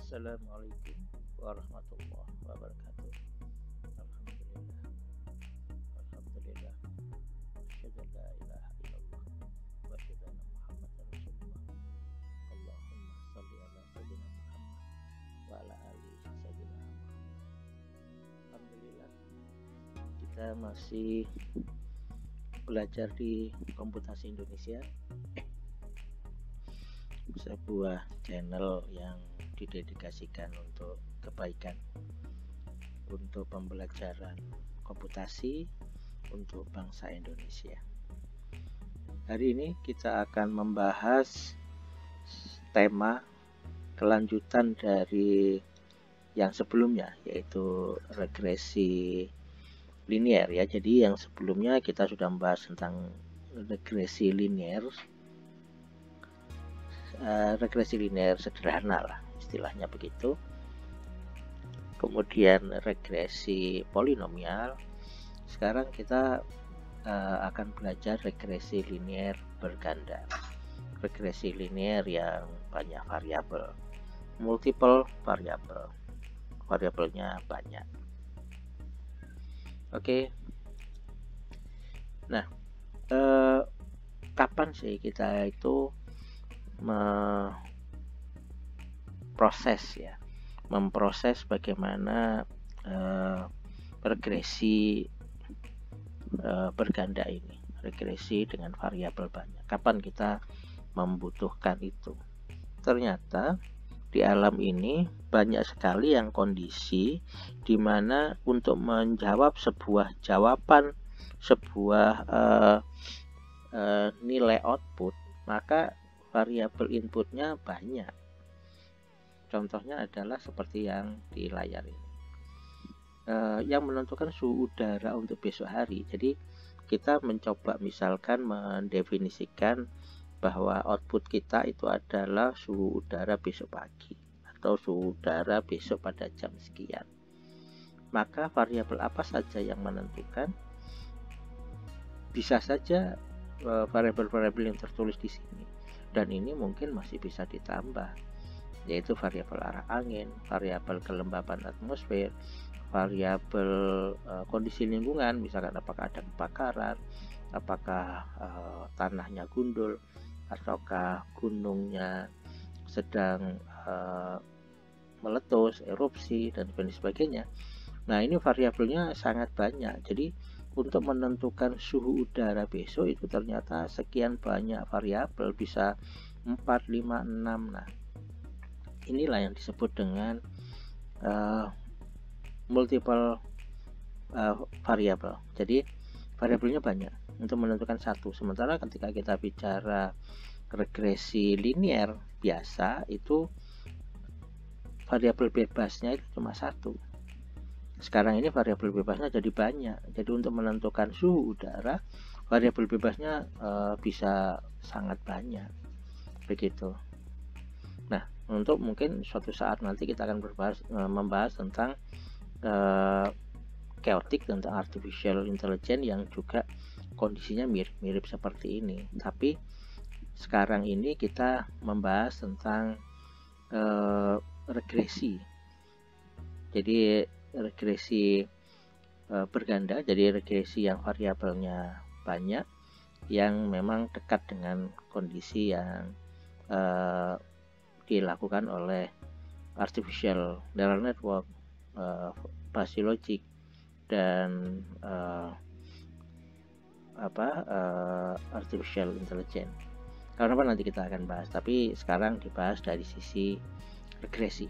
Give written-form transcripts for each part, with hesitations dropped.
Assalamualaikum warahmatullahi wabarakatuh. Alhamdulillah. Alhamdulillah. Asyhadu an la ilaha illallah wa asyhadu anna Muhammadar Rasulullah. Allahumma shalli ala sayyidina Muhammad wa ala ali sayyidina Muhammad. Alhamdulillah. Kita masih belajar di Komputasi Indonesia, sebuah channel yang didedikasikan untuk kebaikan, untuk pembelajaran komputasi untuk bangsa Indonesia. Hari ini kita akan membahas tema kelanjutan dari yang sebelumnya, yaitu regresi linear ya. Jadi yang sebelumnya kita sudah membahas tentang regresi linear, regresi linear sederhana lah istilahnya begitu. Kemudian regresi polinomial. Sekarang kita akan belajar regresi linear berganda. Regresi linear yang banyak variabel, multiple variabel, variabelnya banyak. Oke. Nah, kapan sih kita itu memproses bagaimana regresi berganda ini, regresi dengan variabel banyak. Kapan kita membutuhkan itu? Ternyata di alam ini banyak sekali yang kondisi di mana untuk menjawab sebuah jawaban, sebuah nilai output, maka variabel inputnya banyak. Contohnya adalah seperti yang di layar ini, yang menentukan suhu udara untuk besok hari. Jadi kita mencoba misalkan mendefinisikan bahwa output kita itu adalah suhu udara besok pagi atau suhu udara besok pada jam sekian. Maka variabel apa saja yang menentukan? Bisa saja variabel-variabel yang tertulis di sini, dan ini mungkin masih bisa ditambah, yaitu variabel arah angin, variabel kelembapan atmosfer, variabel kondisi lingkungan, misalkan apakah ada kebakaran, apakah tanahnya gundul, ataukah gunungnya sedang meletus, erupsi, dan sebagainya. Nah, ini variabelnya sangat banyak. Jadi untuk menentukan suhu udara besok itu ternyata sekian banyak variabel, bisa 4, 5, 6. Nah, inilah yang disebut dengan multiple variabel. Jadi variabelnya banyak untuk menentukan satu. Sementara ketika kita bicara regresi linear biasa, itu variabel bebasnya itu cuma satu. Sekarang ini variabel bebasnya jadi banyak. Jadi untuk menentukan suhu udara, variabel bebasnya bisa sangat banyak. Begitu. Nah, untuk mungkin suatu saat nanti kita akan membahas tentang chaotic, tentang artificial intelligence yang juga kondisinya mirip seperti ini. Tapi sekarang ini kita membahas tentang regresi. Jadi regresi berganda, jadi regresi yang variabelnya banyak, yang memang dekat dengan kondisi yang dilakukan oleh artificial neural network, fuzzy logic, dan artificial intelligence. Karena nanti kita akan bahas, tapi sekarang dibahas dari sisi regresi.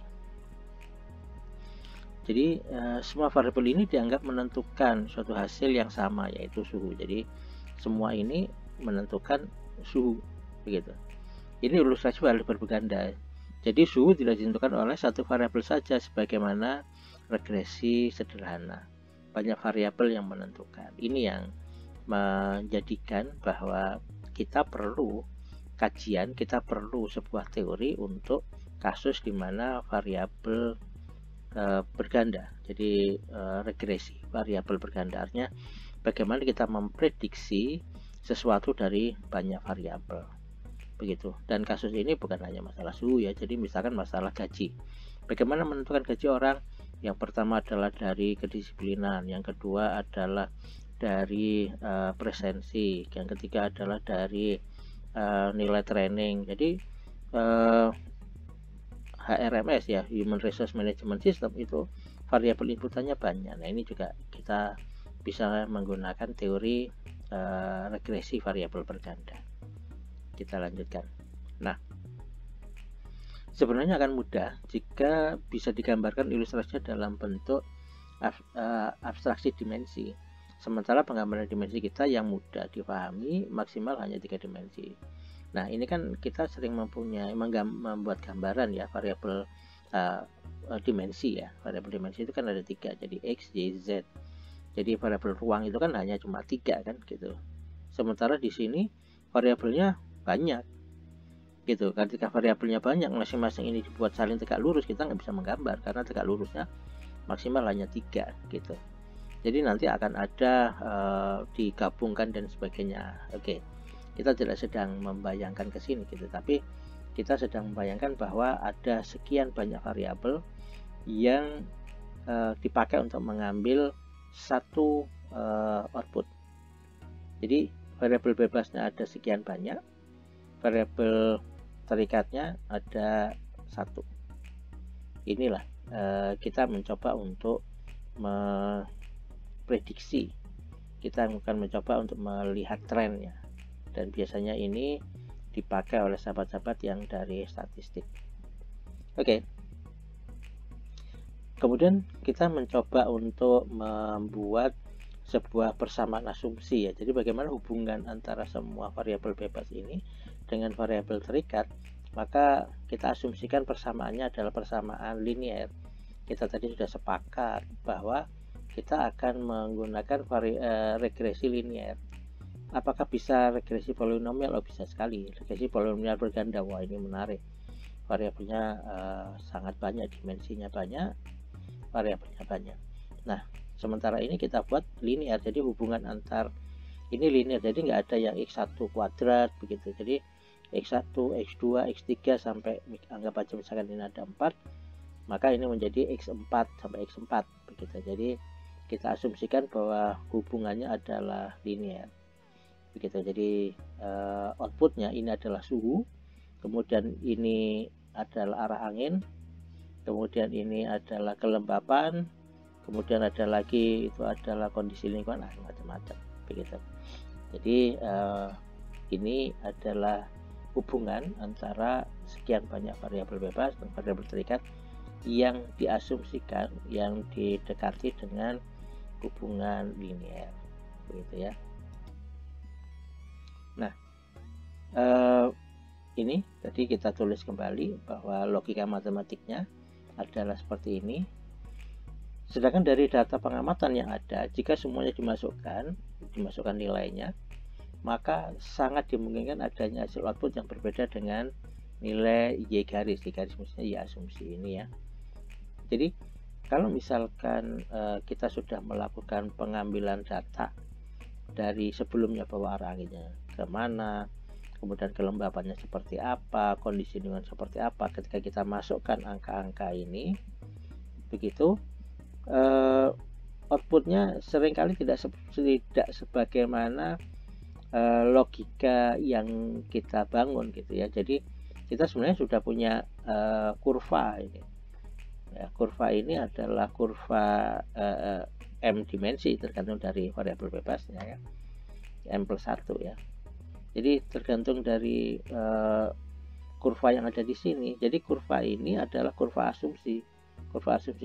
Jadi semua variabel ini dianggap menentukan suatu hasil yang sama, yaitu suhu. Jadi semua ini menentukan suhu, begitu. Ini ilustrasi variabel berganda. Jadi suhu tidak ditentukan oleh satu variabel saja, sebagaimana regresi sederhana. Banyak variabel yang menentukan. Ini yang menjadikan bahwa kita perlu kajian, kita perlu sebuah teori untuk kasus di mana variabel berganda. Jadi regresi variabel berganda, artinya bagaimana kita memprediksi sesuatu dari banyak variabel. begitu. Dan kasus ini bukan hanya masalah suhu ya, jadi misalkan masalah gaji. Bagaimana menentukan gaji orang? Yang pertama adalah dari kedisiplinan, yang kedua adalah dari presensi, yang ketiga adalah dari nilai training. Jadi HRMS ya, Human Resource Management System, itu variabel inputannya banyak. Nah, ini juga kita bisa menggunakan teori regresi variabel berganda. Kita lanjutkan. Nah, sebenarnya akan mudah jika bisa digambarkan ilustrasinya dalam bentuk abstraksi dimensi. Sementara penggambaran dimensi kita yang mudah dipahami maksimal hanya 3 dimensi. Nah, ini kan kita sering membuat gambaran ya variabel dimensi ya. Variabel dimensi itu kan ada 3, jadi X, Y, Z. Jadi variabel ruang itu kan hanya cuma 3 kan gitu. Sementara di sini variabelnya banyak gitu. Ketika variabelnya banyak, masing-masing ini dibuat saling tegak lurus, kita nggak bisa menggambar karena tegak lurusnya maksimal hanya 3 gitu. Jadi nanti akan ada digabungkan dan sebagainya. Oke, kita tidak sedang membayangkan ke sini gitu, tapi kita sedang membayangkan bahwa ada sekian banyak variabel yang dipakai untuk mengambil satu output. Jadi variabel bebasnya ada sekian banyak, variabel terikatnya ada 1. Inilah kita mencoba untuk memprediksi, kita akan mencoba untuk melihat trennya, dan biasanya ini dipakai oleh sahabat-sahabat yang dari statistik. Oke. Kemudian kita mencoba untuk membuat sebuah persamaan asumsi ya. Jadi bagaimana hubungan antara semua variabel bebas ini dengan variabel terikat, maka kita asumsikan persamaannya adalah persamaan linear. Kita tadi sudah sepakat bahwa kita akan menggunakan regresi linear. Apakah bisa regresi polinomial? Oh, bisa sekali. Regresi polinomial berganda, wah ini menarik. Variabelnya sangat banyak, dimensinya banyak, variabelnya banyak. Nah, sementara ini kita buat linear, jadi hubungan antar ini linear, jadi nggak ada yang x1 kuadrat begitu. Jadi x1, x2, x3 sampai anggap aja misalkan ini ada 4, maka ini menjadi x4 sampai x4 begitu. Jadi kita asumsikan bahwa hubungannya adalah linear begitu. Jadi outputnya ini adalah suhu, kemudian ini adalah arah angin, kemudian ini adalah kelembapan, kemudian ada lagi itu adalah kondisi lingkungan, macam-macam begitu. Jadi ini adalah hubungan antara sekian banyak variabel bebas dan variabel terikat yang diasumsikan, yang didekati dengan hubungan linear begitu ya. Nah, ini tadi kita tulis kembali bahwa logika matematiknya adalah seperti ini. Sedangkan dari data pengamatan yang ada, jika semuanya dimasukkan nilainya, maka sangat dimungkinkan adanya hasil output yang berbeda dengan nilai Y garis, Y garis maksudnya Y asumsi ini ya. Jadi kalau misalkan kita sudah melakukan pengambilan data dari sebelumnya bahwa arah anginnya kemana, kemudian kelembapannya seperti apa, kondisi lingkungan seperti apa, ketika kita masukkan angka-angka ini begitu, outputnya seringkali tidak sebagaimana logika yang kita bangun gitu ya. Jadi kita sebenarnya sudah punya kurva ini ya. Kurva ini adalah kurva M dimensi tergantung dari variabel bebasnya ya, M+1 ya. Jadi tergantung dari kurva yang ada di sini. Jadi kurva ini adalah kurva asumsi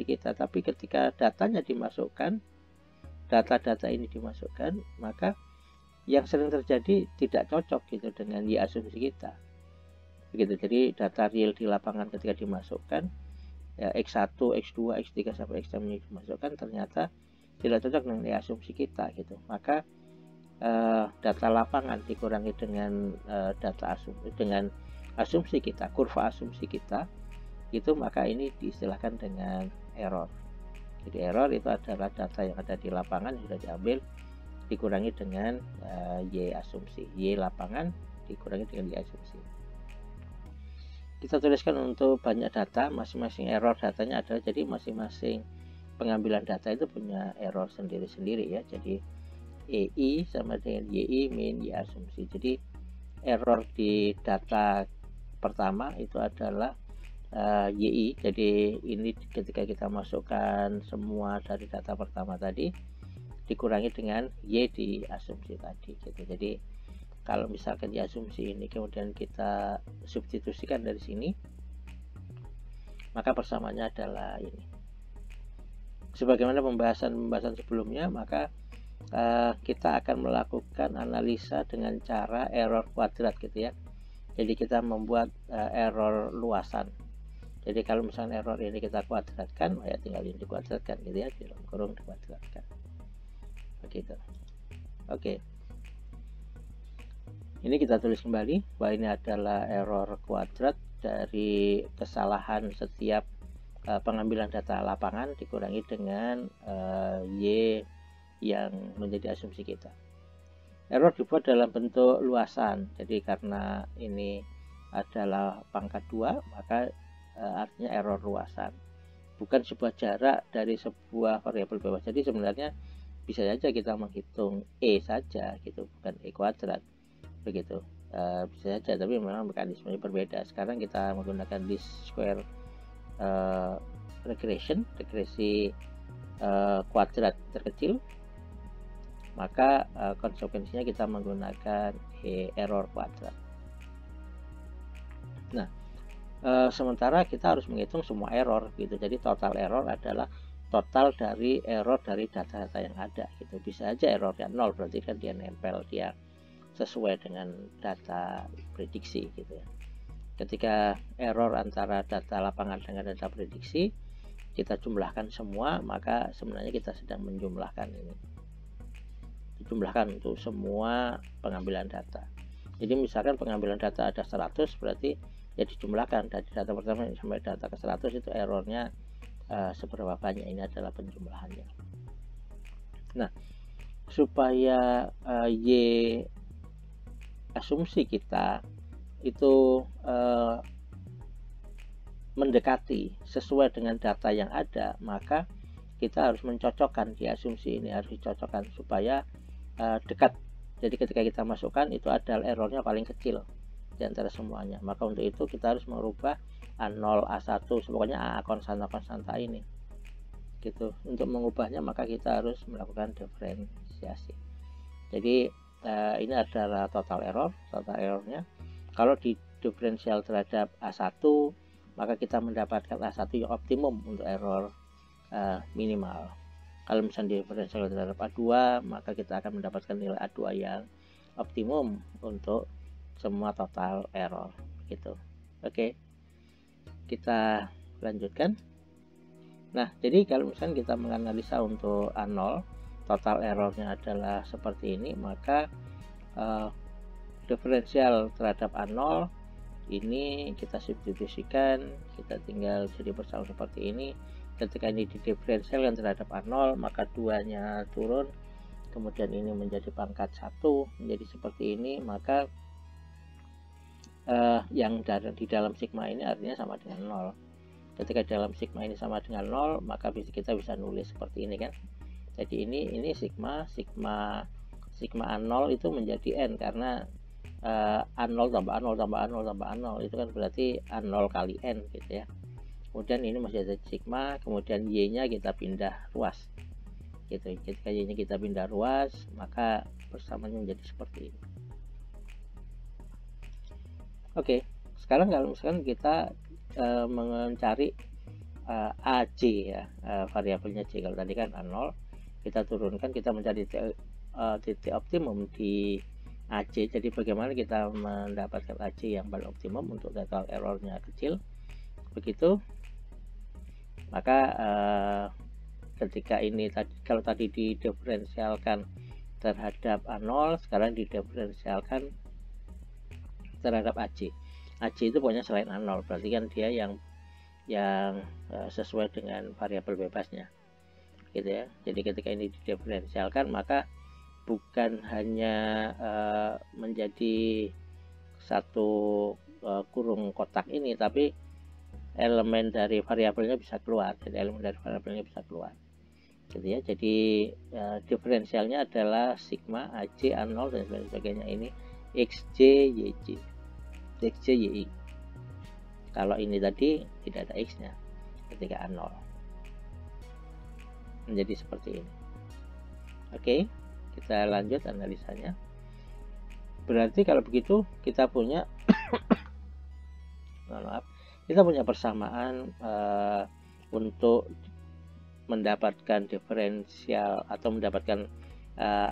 kita. Tapi ketika datanya dimasukkan, data-data ini dimasukkan, maka yang sering terjadi tidak cocok gitu dengan Y asumsi kita. Begitu. Jadi data real di lapangan ketika dimasukkan, ya X1, X2, X3 sampai X6 ini dimasukkan, ternyata tidak cocok dengan Y asumsi kita gitu. Maka data lapangan dikurangi dengan dengan asumsi kita, kurva asumsi kita itu, maka ini diistilahkan dengan error. Jadi error itu adalah data yang ada di lapangan yang sudah diambil dikurangi dengan Y asumsi, Y lapangan dikurangi dengan Y asumsi. kita tuliskan untuk banyak data, masing-masing error datanya adalah, jadi masing-masing pengambilan data itu punya error sendiri-sendiri ya. Jadi EI sama dengan YI min Y asumsi. Jadi error di data pertama itu adalah YI. Jadi ini ketika kita masukkan semua dari data pertama tadi dikurangi dengan Y di asumsi tadi gitu. Jadi kalau misalkan di asumsi ini kemudian kita substitusikan dari sini, maka persamaannya adalah ini. Sebagaimana pembahasan sebelumnya, maka kita akan melakukan analisa dengan cara error kuadrat gitu ya. Jadi kita membuat error luasan. Jadi kalau misalnya error ini kita kuadratkan, ya tinggal ini dikuadratkan gitu ya, di dalam kurung dikuadratkan. Begitu. Oke. Ini kita tulis kembali bahwa ini adalah error kuadrat dari kesalahan setiap pengambilan data lapangan dikurangi dengan Y yang menjadi asumsi kita. Error dibuat dalam bentuk luasan. Jadi karena ini adalah pangkat 2, maka artinya error luasan. Bukan sebuah jarak dari sebuah variabel bebas. Jadi sebenarnya bisa saja kita menghitung E saja gitu, bukan E kuadrat. Begitu. Bisa saja, tapi memang mekanismenya berbeda. Sekarang kita menggunakan least square regresi kuadrat terkecil, maka konsekuensinya kita menggunakan error kuadrat. Nah, sementara kita harus menghitung semua error gitu. Jadi total error adalah total dari error dari data-data yang ada gitu. Bisa aja errornya 0, berarti kan dia nempel, dia sesuai dengan data prediksi gitu ya. Ketika error antara data lapangan dengan data prediksi kita jumlahkan semua, maka sebenarnya kita sedang menjumlahkan ini. Dijumlahkan untuk semua pengambilan data. Jadi misalkan pengambilan data ada 100, berarti ya dijumlahkan dari data pertama sampai data ke 100 itu errornya seberapa banyak. Ini adalah penjumlahannya. Nah, supaya Y asumsi kita itu mendekati sesuai dengan data yang ada, maka kita harus mencocokkan di asumsi ini, harus dicocokkan supaya dekat. Jadi ketika kita masukkan itu adalah errornya paling kecil di antara semuanya. Maka untuk itu kita harus merubah A0, A1, pokoknya A konstanta ini gitu. Untuk mengubahnya maka kita harus melakukan diferensiasi. Jadi ini adalah total errornya. Kalau di diferensial terhadap A1, maka kita mendapatkan A1 yang optimum untuk error minimal. Kalau misalnya diferensial terhadap A2, maka kita akan mendapatkan nilai A2 yang optimum untuk semua total error gitu. Oke, kita lanjutkan. Nah, jadi kalau misalnya kita menganalisa untuk A0, total errornya adalah seperti ini, maka diferensial terhadap A0 ini kita substitusikan, kita tinggal jadi bersama seperti ini. Ketika ini didiferensialkan terhadap A0, maka 2-nya turun, kemudian ini menjadi pangkat 1, menjadi seperti ini, maka yang di dalam sigma ini artinya sama dengan 0. Ketika dalam sigma ini sama dengan 0, maka kita bisa nulis seperti ini kan. Jadi ini sigma A0 itu menjadi N, karena A0 tambah A0 tambah A0 tambah A0 itu kan berarti A0 kali N gitu ya. Kemudian ini masih ada sigma, kemudian Y-nya kita pindah ruas gitu. Ketika Y-nya kita pindah ruas, maka persamaannya menjadi seperti ini. Oke, sekarang kalau misalkan kita mencari AJ ya, variabelnya J. Kalau tadi kan A0, kita turunkan, kita mencari titik optimum di AJ. Jadi bagaimana kita mendapatkan AJ yang paling optimum untuk total errornya kecil. Begitu, maka ketika ini kalau tadi didiferensialkan terhadap A0, sekarang didiferensialkan terhadap AJ. AJ itu pokoknya selain A0, berarti kan dia yang sesuai dengan variabel bebasnya gitu ya. Jadi ketika ini didiferensialkan, maka bukan hanya menjadi satu kurung kotak ini, tapi elemen dari variabelnya bisa keluar. Jadi elemen dari variabelnya bisa keluar gitu ya. Jadi diferensialnya adalah sigma AC A0 dan sebagainya. Ini XJ YJ, XJ YI. Kalau ini tadi tidak ada X nya ketika A0, menjadi seperti ini. Oke, kita lanjut analisanya. Berarti kalau begitu kita punya kita punya persamaan untuk mendapatkan diferensial atau mendapatkan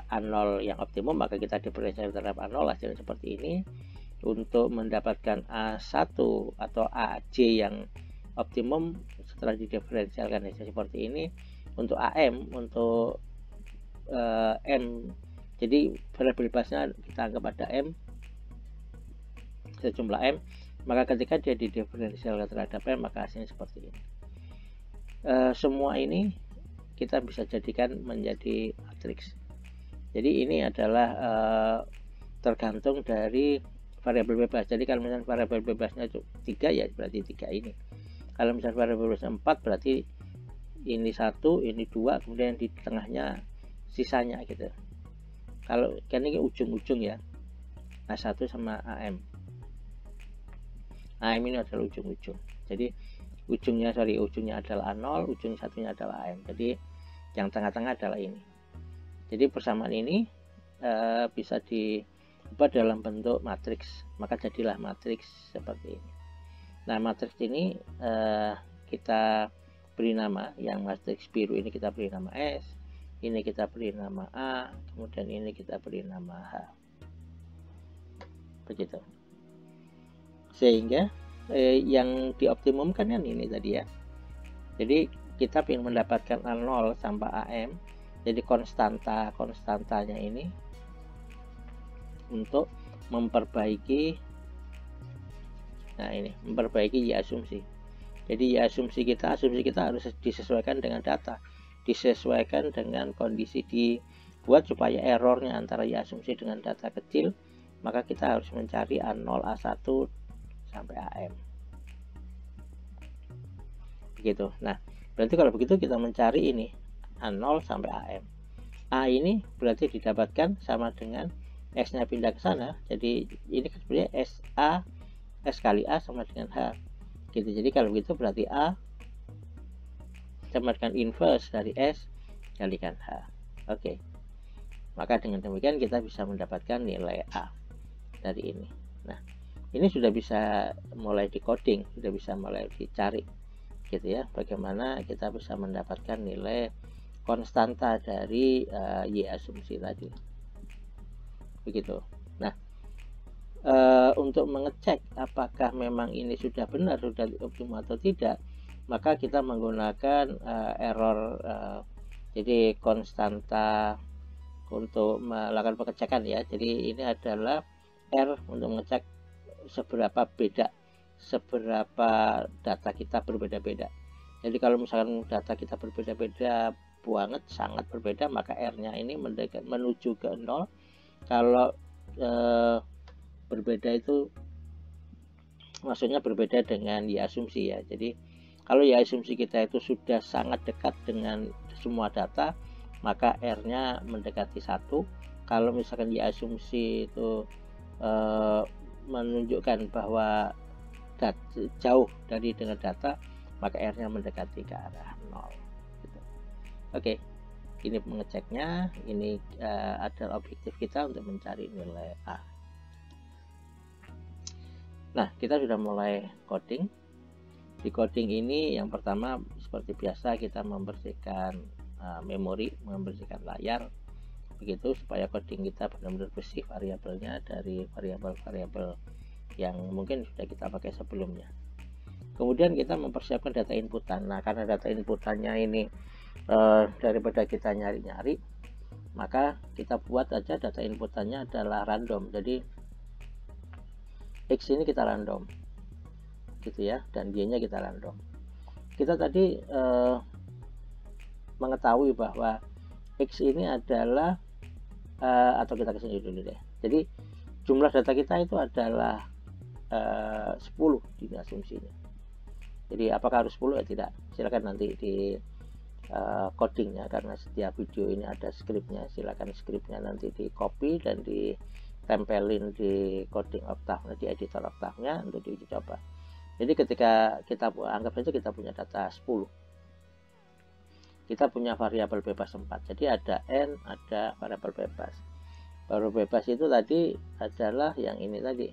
A0 yang optimum, maka kita diferensial terhadap A0 hasilnya seperti ini. Untuk mendapatkan A1 atau AC yang optimum setelah didiferensialkan hasilnya seperti ini. Untuk AM, untuk M, jadi variabel bebasnya kita anggap ada M, sejumlah M, maka ketika dia didiferensialkan terhadap M, maka hasilnya seperti ini. Semua ini kita bisa jadikan menjadi matriks. Jadi ini adalah tergantung dari variabel bebas. Jadi kalau misalnya variabel bebasnya 3, ya berarti 3 ini. Kalau misalnya variabel bebasnya 4, berarti ini 1, ini 2, kemudian di tengahnya sisanya gitu. Kalau kan ini ujung-ujung ya, A1 sama AM. AM ini adalah ujung-ujung. Jadi ujungnya adalah A0, ujung satunya adalah AM. Jadi yang tengah-tengah adalah ini. Jadi persamaan ini bisa diubah dalam bentuk matriks, maka jadilah matriks seperti ini. Nah, matriks ini kita beri nama, yang matriks biru ini kita beri nama S, ini kita beri nama A, kemudian ini kita beri nama H. Begitu. Sehingga yang dioptimumkan kan ini tadi ya. Jadi kita ingin mendapatkan A0 sampai AM, jadi konstantanya ini untuk memperbaiki, nah ini memperbaiki Y asumsi. Jadi Y asumsi kita harus disesuaikan dengan data, disesuaikan dengan kondisi, dibuat supaya errornya antara Y asumsi dengan data kecil, maka kita harus mencari A0, A1 sampai AM. Begitu. Nah, berarti kalau begitu kita mencari ini A0 sampai AM. A ini berarti didapatkan sama dengan S-nya pindah ke sana. Jadi ini kan sebenarnya S kali A sama dengan H. Gitu. Jadi kalau begitu berarti A sama dengan inverse dari S kalikan H. Oke. Maka dengan demikian kita bisa mendapatkan nilai A dari ini. Nah, ini sudah bisa mulai di-coding, sudah bisa mulai dicari gitu ya, bagaimana kita bisa mendapatkan nilai konstanta dari Y asumsi tadi. Begitu. Nah, untuk mengecek apakah memang ini sudah benar, sudah optimal atau tidak, maka kita menggunakan error, jadi konstanta untuk melakukan pengecekan ya. Jadi ini adalah R untuk mengecek seberapa data kita berbeda-beda. Jadi kalau misalkan data kita berbeda-beda banget, sangat berbeda, maka R-nya ini menuju ke 0. Kalau berbeda itu maksudnya berbeda dengan Y asumsi ya. Jadi kalau Y asumsi kita itu sudah sangat dekat dengan semua data, maka R-nya mendekati 1. Kalau misalkan Y asumsi itu menunjukkan bahwa jauh dari dengan data, maka R-nya mendekati ke arah 0 gitu. Oke, ini mengeceknya. Ini adalah objektif kita untuk mencari nilai A. Nah, kita sudah mulai coding. Di coding ini yang pertama seperti biasa kita membersihkan memori, membersihkan layar, begitu supaya coding kita benar-benar bersih variabelnya dari variabel-variabel yang mungkin sudah kita pakai sebelumnya. Kemudian kita mempersiapkan data inputan. Nah, karena data inputannya ini daripada kita nyari-nyari, maka kita buat aja data inputannya adalah random. Jadi X ini kita random gitu ya, dan Y nya kita random. Kita tadi mengetahui bahwa X ini adalah atau kita kesini dulu deh. Jadi jumlah data kita itu adalah 10 ini asumsinya. Jadi apakah harus 10 ya tidak, silakan nanti di codingnya, karena setiap video ini ada skripnya, silakan skripnya nanti di copy dan ditempelin di coding Octave, di editor Octave-nya untuk diuji coba. Jadi ketika kita anggap saja kita punya data 10, kita punya variabel bebas 4, jadi ada n, ada variabel bebas. Variabel bebas itu tadi adalah yang ini tadi.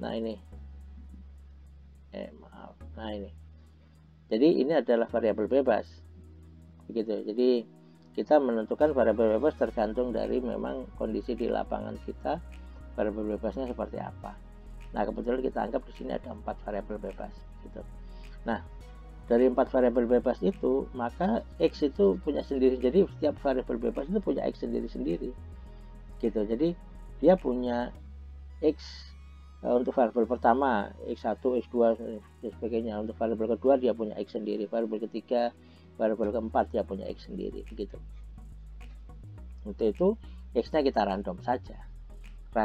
Nah ini, maaf, nah ini. Jadi ini adalah variabel bebas, begitu. Jadi kita menentukan variabel bebas tergantung dari memang kondisi di lapangan kita, variabel bebasnya seperti apa. Nah kebetulan kita anggap di sini ada 4 variabel bebas, gitu. Nah dari 4 variabel bebas itu, maka X itu punya sendiri. Jadi setiap variabel bebas itu punya X sendiri-sendiri, gitu. Jadi dia punya X untuk variabel pertama, X1, X2, dan sebagainya. Untuk variabel kedua dia punya X sendiri. Variabel ketiga, variabel keempat dia punya X sendiri, begitu. Untuk itu X-nya kita random saja.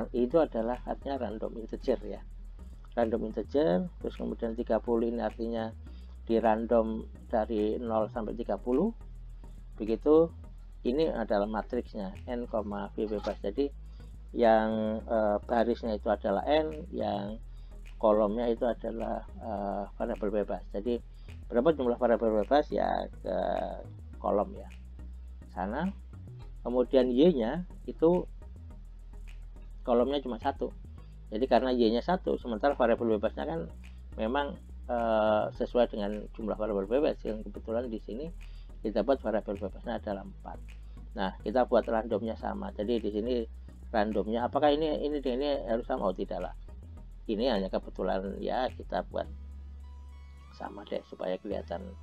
Itu adalah artinya random integer ya. Random integer, terus kemudian 30 ini artinya di random dari 0 sampai 30. Begitu, ini adalah matriksnya n, v bebas. Jadi yang barisnya itu adalah n, yang kolomnya itu adalah variabel bebas. Jadi berapa jumlah variabel bebas ya ke kolom ya sana. Kemudian y-nya itu kolomnya cuma 1. Jadi karena y-nya 1, sementara variabel bebasnya kan memang sesuai dengan jumlah variabel bebas, yang kebetulan di sini kita buat variabel bebasnya adalah 4. Nah kita buat randomnya sama. Jadi di sini randomnya apakah ini harus sama? Oh tidaklah, ini hanya kebetulan ya, kita buat sama deh supaya kelihatan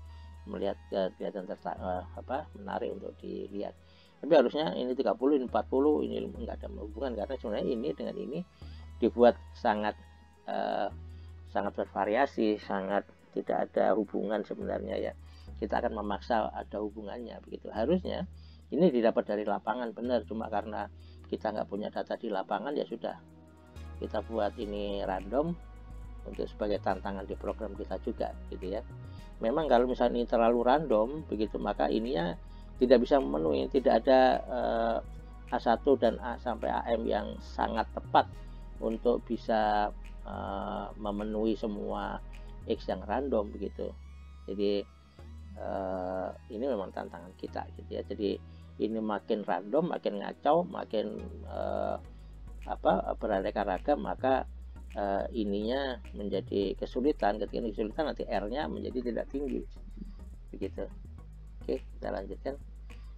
menarik untuk dilihat. Tapi harusnya ini 30, ini 40, ini enggak ada hubungan, karena sebenarnya ini dengan ini dibuat sangat bervariasi, sangat tidak ada hubungan sebenarnya ya. Kita akan memaksa ada hubungannya, begitu. Harusnya ini didapat dari lapangan, benar, cuma karena kita nggak punya data di lapangan ya sudah, kita buat ini random untuk sebagai tantangan di program kita juga, gitu ya. Memang kalau misalnya ini terlalu random begitu, maka ininya tidak bisa memenuhi, tidak ada A1 dan A sampai AM yang sangat tepat untuk bisa memenuhi semua X yang random begitu. Jadi ini memang tantangan kita, gitu ya. Jadi ini makin random, makin ngacau, makin beraneka ragam, maka ininya menjadi kesulitan. Ketika ini kesulitan, nanti R-nya menjadi tidak tinggi, begitu. Oke, kita lanjutkan.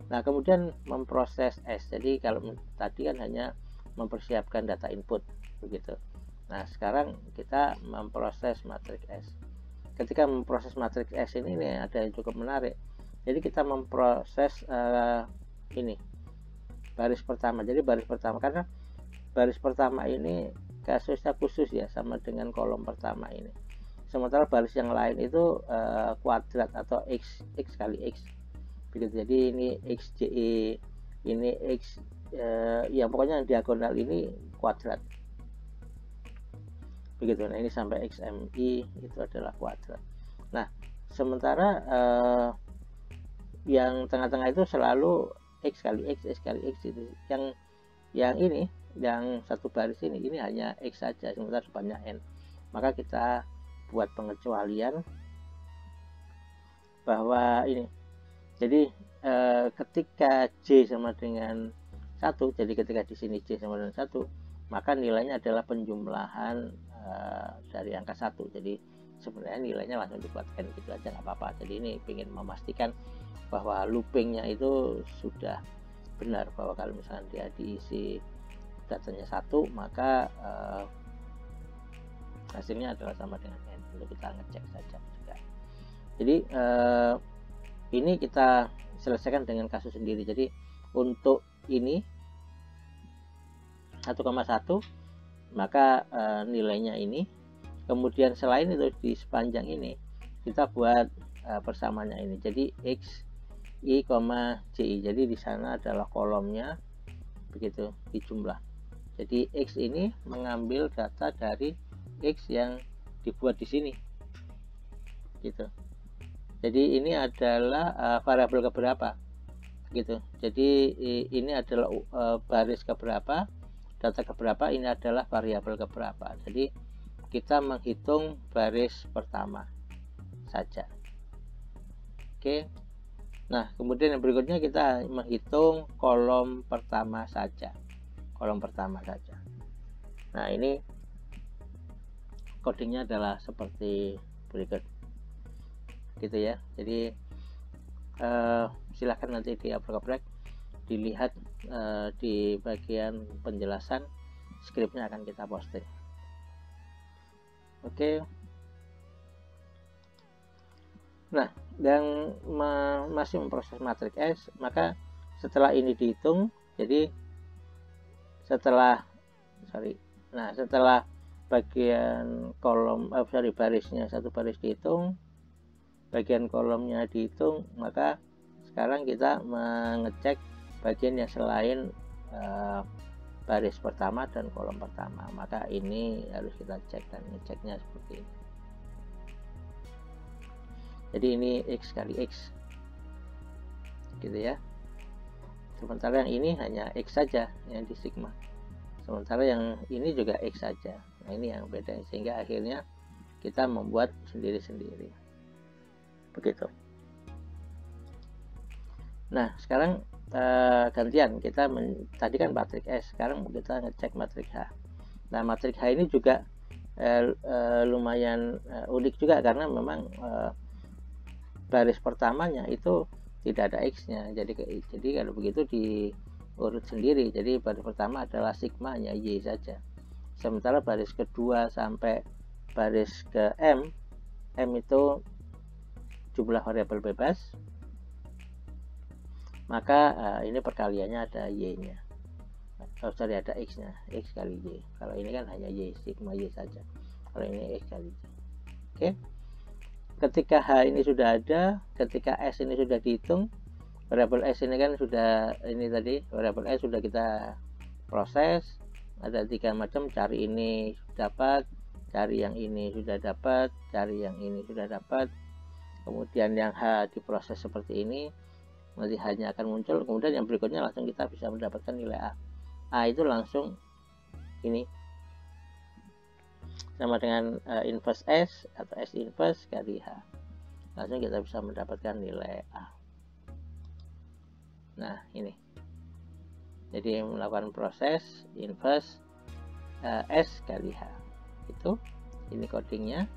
Nah kemudian memproses S. Jadi kalau tadi kan hanya mempersiapkan data input, begitu. Nah sekarang kita memproses matriks S. Ketika memproses matriks S ini ada yang cukup menarik. Jadi kita memproses ini baris pertama. Jadi baris pertama, karena baris pertama ini kasusnya khusus ya, sama dengan kolom pertama ini. Sementara baris yang lain itu kuadrat atau x kali x, begitu. Jadi ini xji, ini x ya pokoknya yang diagonal ini kuadrat, begitu. Nah ini sampai xmi itu adalah kuadrat. Nah sementara yang tengah-tengah itu selalu x kali x kali x itu. Yang ini, yang satu baris ini hanya x saja, sementara depannya n. Maka kita buat pengecualian bahwa ini, jadi ketika j sama dengan 1, jadi ketika di sini j sama dengan 1, maka nilainya adalah penjumlahan dari angka 1. Jadi sebenarnya nilainya langsung dibuat n, gitu aja nggak apa-apa. Jadi ini ingin memastikan bahwa loopingnya itu sudah benar, bahwa kalau misalnya dia diisi datanya 1, maka hasilnya adalah sama dengan n. Untuk kita ngecek saja juga. Jadi ini kita selesaikan dengan kasus sendiri. Jadi untuk ini 1,1, maka nilainya ini. Kemudian selain itu di sepanjang ini kita buat persamaannya ini. Jadi x i, ji. Jadi di sana adalah kolomnya, begitu, di jumlah. Jadi X ini mengambil data dari X yang dibuat di sini, gitu. Jadi ini adalah variabel keberapa, gitu. Jadi ini adalah baris keberapa, data keberapa, ini adalah variabel keberapa. Jadi kita menghitung baris pertama saja. Oke. Nah, kemudian yang berikutnya kita menghitung kolom pertama saja. Kolom pertama saja. Nah, ini codingnya adalah seperti berikut, gitu ya. Jadi silakan nanti di abrek-abrek dilihat di bagian penjelasan, skripnya akan kita posting. Oke. Nah, dan masih memproses matriks S, maka setelah ini dihitung, jadi setelah bagian kolom barisnya satu baris dihitung, bagian kolomnya dihitung, maka sekarang kita mengecek bagian yang selain baris pertama dan kolom pertama. Maka ini harus kita cek, dan ngeceknya seperti ini. Jadi ini X kali X, gitu ya. Sementara yang ini hanya X saja yang di sigma, sementara yang ini juga X saja. Nah, ini yang beda, sehingga akhirnya kita membuat sendiri-sendiri, begitu. Nah, sekarang gantian, kita tadi kan matriks S, sekarang kita ngecek matriks H. Nah, matriks H ini juga lumayan unik juga, karena memang baris pertamanya itu tidak ada X-nya. Jadi kalau begitu diurut sendiri. Jadi baris pertama adalah sigmanya Y saja. Sementara baris kedua sampai baris ke M itu jumlah variabel bebas. Maka ini perkaliannya ada Y-nya. Ada X-nya, X kali Y. Kalau ini kan hanya Y, sigma Y saja. Kalau ini X kali Y. Oke. Ketika H ini sudah ada, ketika S ini sudah dihitung, variabel S ini kan sudah, ini tadi variabel S sudah kita proses, ada 3 macam, cari ini dapat, cari yang ini sudah dapat, cari yang ini sudah dapat, kemudian yang H diproses seperti ini, nanti H-nya akan muncul, kemudian yang berikutnya langsung kita bisa mendapatkan nilai A. A itu langsung ini sama dengan inverse S atau S inverse kali H, langsung kita bisa mendapatkan nilai A. Nah, ini jadi melakukan proses inverse S kali H, itu ini codingnya.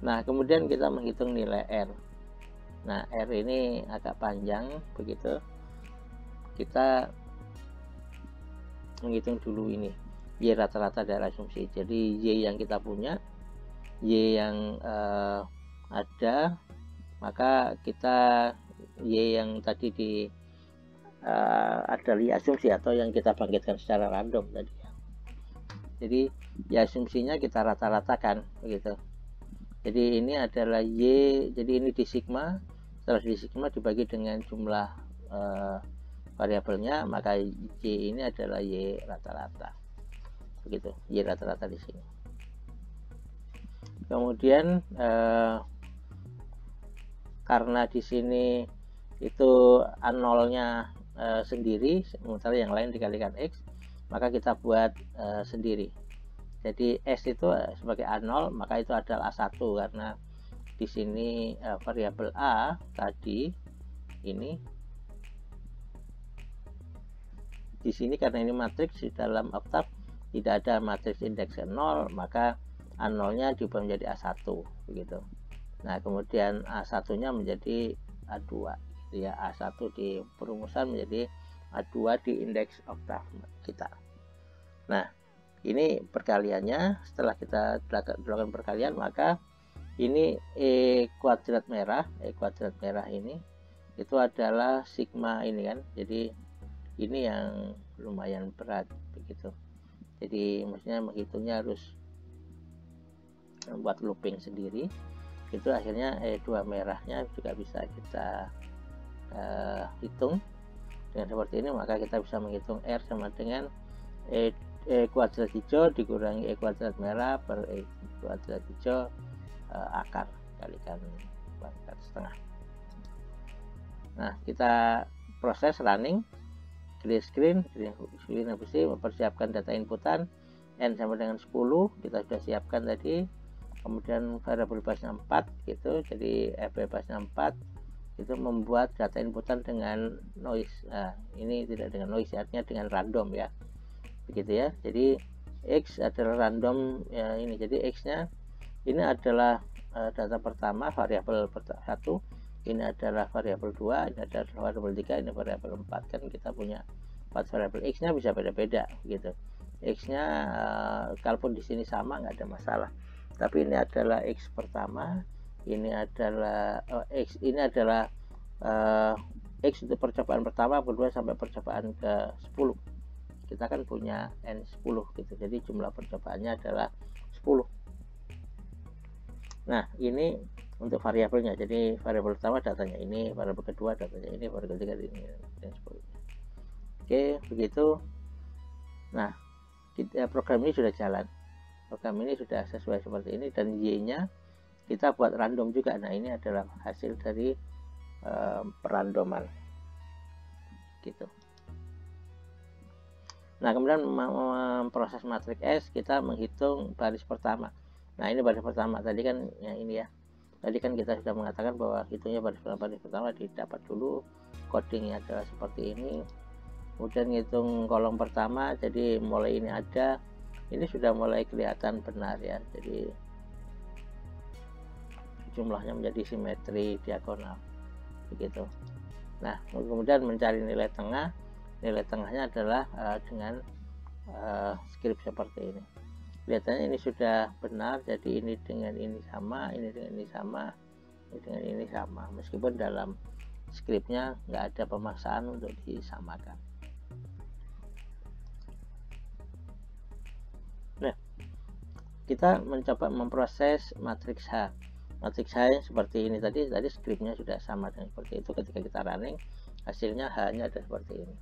Nah, kemudian kita menghitung nilai R. Nah, R ini agak panjang, begitu. Kita menghitung dulu ini Y rata-rata dari asumsi. Jadi Y yang kita punya, Y yang ada, maka kita Y yang tadi ada di asumsi atau yang kita bangkitkan secara random tadi. Jadi ya asumsinya kita rata-ratakan, begitu. Jadi ini adalah Y, jadi ini di sigma, setelah di sigma dibagi dengan jumlah variabelnya, maka Y ini adalah Y rata-rata, begitu. Y rata-rata di sini. Kemudian karena di sini itu A0-nya sendiri, sementara yang lain dikalikan X, maka kita buat sendiri. Jadi S itu sebagai A0, maka itu adalah A1, karena di sini variabel A tadi ini, di sini karena ini matriks di dalam Octave tidak ada matriks indeks 0, maka A0-nya diubah menjadi A1, begitu. Nah, kemudian A1-nya menjadi A2, gitu ya. A1 di perumusan menjadi A2 di indeks Octave kita. Nah, ini perkaliannya. Setelah kita lakukan perkalian, maka ini E kuadrat merah ini itu adalah sigma ini kan. Jadi ini yang lumayan berat, begitu. Jadi maksudnya menghitungnya harus membuat looping sendiri. Itu akhirnya E2 merahnya juga bisa kita hitung dengan seperti ini. Maka kita bisa menghitung R sama dengan E kuadrat hijau dikurangi E kuadrat merah per E kuadrat hijau akar kalikan pangkat setengah. Nah, kita proses running, clear screen bersih, mempersiapkan data inputan N sama dengan 10 kita sudah siapkan tadi. Kemudian variabel bebasnya 4 gitu, jadi F bebasnya 4 itu membuat data inputan dengan noise. Nah, ini tidak dengan noise, artinya dengan random ya, begitu ya. Jadi X adalah random ya, ini jadi X nya ini adalah data pertama, variabel 1, ini adalah variabel 2, ini adalah variabel 3, ini variabel 4. Kan kita punya 4 variabel. X nya bisa beda-beda gitu. X nya kalaupun di sini sama nggak ada masalah, tapi ini adalah X pertama, ini adalah X, ini adalah X untuk percobaan pertama, kedua sampai percobaan ke 10. Kita kan punya N10 gitu, jadi jumlah percobaannya adalah 10. Nah, ini untuk variabelnya, jadi variabel pertama datanya ini, variabel kedua datanya ini, variabel ketiga ini, dan sebagainya. Oke, begitu. Nah, program ini sudah jalan, program ini sudah sesuai seperti ini, dan Y-nya kita buat random juga. Nah, ini adalah hasil dari perandoman gitu. Nah, kemudian memproses matriks S, kita menghitung baris pertama. Nah, ini baris pertama tadi kan ya, ini ya. Tadi kan kita sudah mengatakan bahwa hitungnya baris pertama didapat dulu, codingnya adalah seperti ini. Kemudian hitung kolom pertama, jadi mulai ini ada, ini sudah mulai kelihatan benar ya, jadi jumlahnya menjadi simetri diagonal begitu. Nah, kemudian mencari nilai tengah, nilai tengahnya adalah dengan script seperti ini. Kelihatannya ini sudah benar, jadi ini dengan ini sama, ini dengan ini sama, ini dengan ini sama, meskipun dalam scriptnya nggak ada pemaksaan untuk disamakan. Nah, kita mencoba memproses matriks H. Matriks H seperti ini tadi scriptnya sudah sama dengan seperti itu. Ketika kita running, hasilnya H-nya ada seperti ini.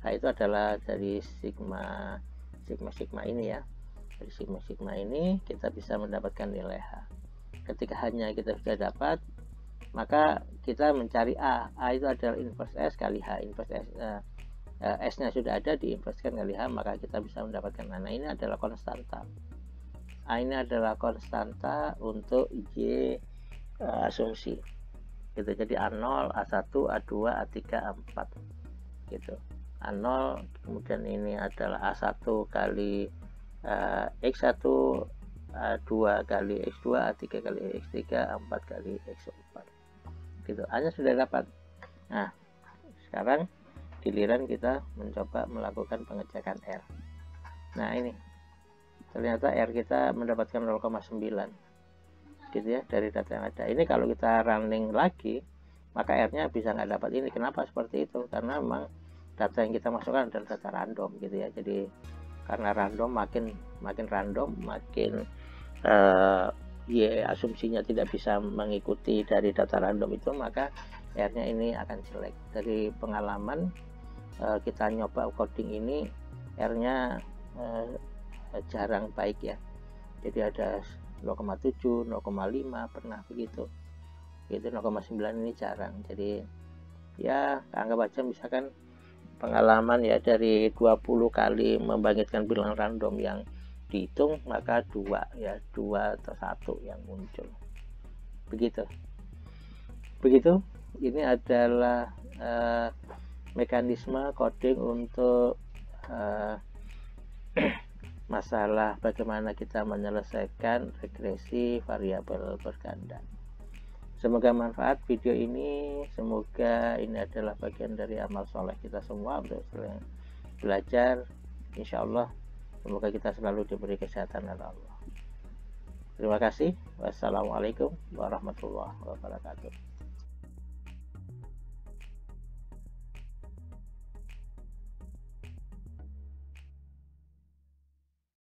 H itu adalah dari sigma ini ya. Dari sigma ini kita bisa mendapatkan nilai H. Ketika H-nya kita sudah dapat, maka kita mencari A. A itu adalah inverse S kali H. Inverse S, S-nya sudah ada, diinverskan kali H, maka kita bisa mendapatkan A. Nah, ini adalah konstanta. A ini adalah konstanta untuk Y asumsi gitu. Jadi A0, A1, A2, A3, A4 gitu. A0, kemudian ini adalah A1 kali X1, A2 kali X2, A3 kali X3, A4 kali X4 gitu. A nya sudah dapat. Nah, sekarang giliran kita mencoba melakukan pengecekan R. Nah, ini ternyata R kita mendapatkan 0,9 gitu ya dari data yang ada. Ini kalau kita running lagi, maka R nya bisa nggak dapat ini. Kenapa seperti itu? Karena memang data yang kita masukkan adalah data random gitu ya. Jadi karena random, makin random, makin Y asumsinya tidak bisa mengikuti dari data random itu, maka R nya ini akan jelek. Dari pengalaman kita nyoba coding ini, R nya jarang baik ya. Jadi ada 0,7, 0,5 pernah begitu. Itu 0,9 ini jarang. Jadi ya anggap aja misalkan pengalaman ya, dari 20 kali membangkitkan bilangan random yang dihitung, maka 2 ya, 2 atau 1 yang muncul. Begitu. Ini adalah mekanisme coding untuk masalah bagaimana kita menyelesaikan regresi variabel berganda. Semoga manfaat video ini, semoga ini adalah bagian dari amal soleh kita semua untuk belajar. Insya Allah, semoga kita selalu diberi kesehatan oleh Allah. Terima kasih. Wassalamualaikum warahmatullahi wabarakatuh.